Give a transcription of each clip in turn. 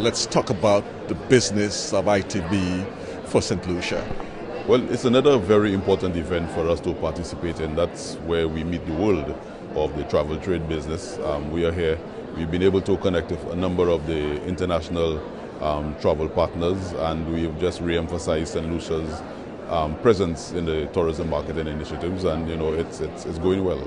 let's talk about the business of ITB for St. Lucia. Well, it's another very important event for us to participate in. That's where we meet the world of the travel trade business. We are here. We've been able to connect with a number of the international travel partners, and we've just re-emphasized St. Lucia's presence in the tourism marketing initiatives, and it's going well.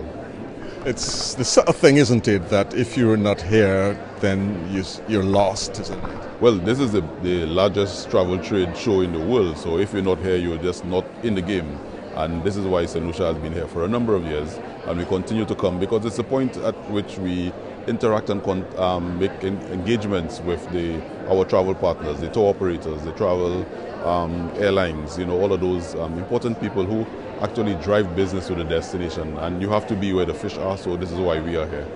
It's the sort of thing, isn't it, that if you're not here, then you're lost, isn't it? Well, this is the largest travel trade show in the world, so if you're not here, you're just not in the game. And this is why St. Lucia has been here for a number of years, and we continue to come because it's a point at which we interact and make engagements with our travel partners, the tour operators, the travel airlines, all of those important people who actually drive business to the destination, and you have to be where the fish are, so this is why we are here.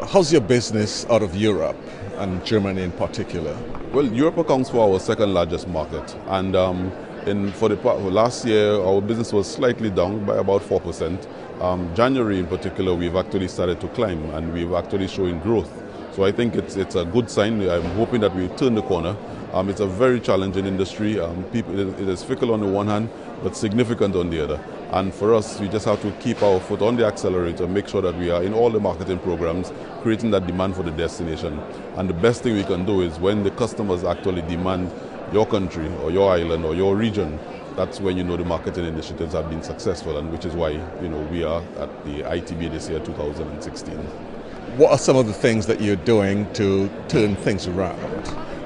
How's your business out of Europe and Germany in particular? Well, Europe accounts for our second largest market, and for last year our business was slightly down by about 4%. January in particular we've actually started to climb, and we've actually showing growth. So I think it's a good sign. I'm hoping that we turn the corner. It's a very challenging industry. It is fickle on the one hand, but significant on the other. And for us, we just have to keep our foot on the accelerator, make sure that we are in all the marketing programs, creating that demand for the destination. And the best thing we can do is when the customers actually demand your country or your island or your region, that's when the marketing initiatives have been successful, and which is why we are at the ITB this year, 2016. What are some of the things that you're doing to turn things around?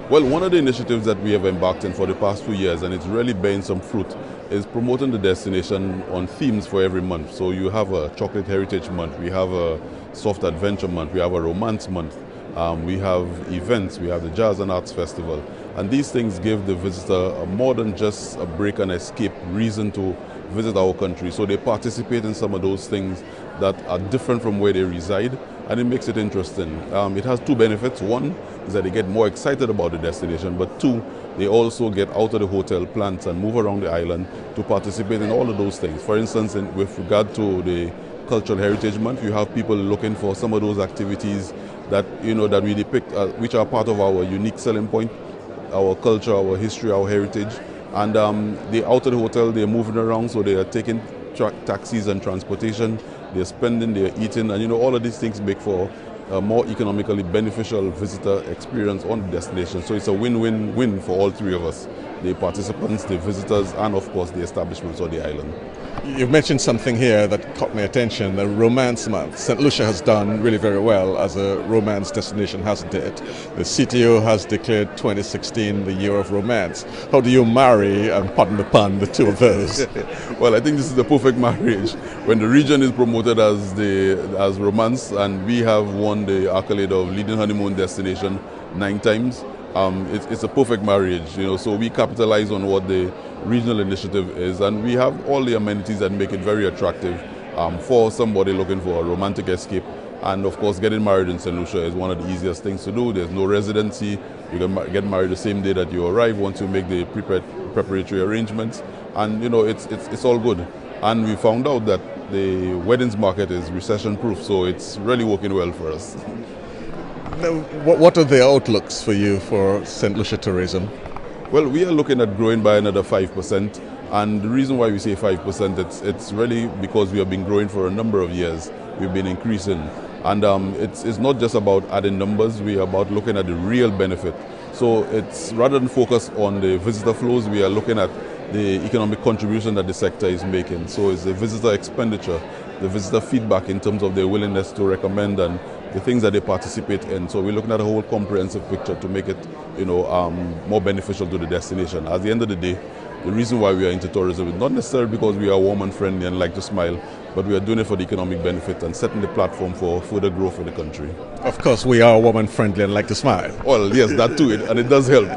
Well, one of the initiatives that we have embarked on for the past 2 years, and it's really bearing some fruit, is promoting the destination on themes for every month. So you have a Chocolate Heritage Month, we have a Soft Adventure Month, we have a Romance Month, we have events, we have the Jazz and Arts Festival. And these things give the visitor more than just a break and escape reason to visit our country. So they participate in some of those things that are different from where they reside, and it makes it interesting. It has two benefits. One is that they get more excited about the destination, but two, they also get out of the hotel plants and move around the island to participate in all of those things. For instance, with regard to the Cultural Heritage Month, you have people looking for some of those activities that that we depict, which are part of our unique selling point, our culture, our history, our heritage. And they're out of the hotel, they're moving around, so they are taking taxis and transportation, they're spending, they're eating, and all of these things make for a more economically beneficial visitor experience on the destination. So it's a win-win-win for all three of us, the participants, the visitors, and of course the establishments on the island. You've mentioned something here that caught my attention, the Romance Month. St. Lucia has done really very well as a romance destination, hasn't it? The CTO has declared 2016 the year of romance. How do you marry, and pardon the pun, the two of those? Well, I think this is the perfect marriage. When the region is promoted as romance, and we have won the accolade of leading honeymoon destination 9 times, it's a perfect marriage, so we capitalize on what the regional initiative is, and we have all the amenities that make it very attractive for somebody looking for a romantic escape. And of course, getting married in St. Lucia is one of the easiest things to do. There's no residency. You can get married the same day that you arrive once you make the preparatory arrangements, and it's all good. And we found out that the weddings market is recession proof, so it's really working well for us. Now, what are the outlooks for you for St. Lucia tourism? Well, we are looking at growing by another 5%, and the reason why we say 5%, it's really because we have been growing for a number of years. We've been increasing, and it's not just about adding numbers, we are about looking at the real benefit. So it's rather than focus on the visitor flows, we are looking at the economic contribution that the sector is making. So it's the visitor expenditure, the visitor feedback in terms of their willingness to recommend and the things that they participate in. So we're looking at a whole comprehensive picture to make it more beneficial to the destination. At the end of the day, the reason why we are into tourism is not necessarily because we are warm and friendly and like to smile, but we are doing it for the economic benefit and setting the platform for further growth in the country. Of course, we are warm and friendly and like to smile. Well, yes, that too, and it does help.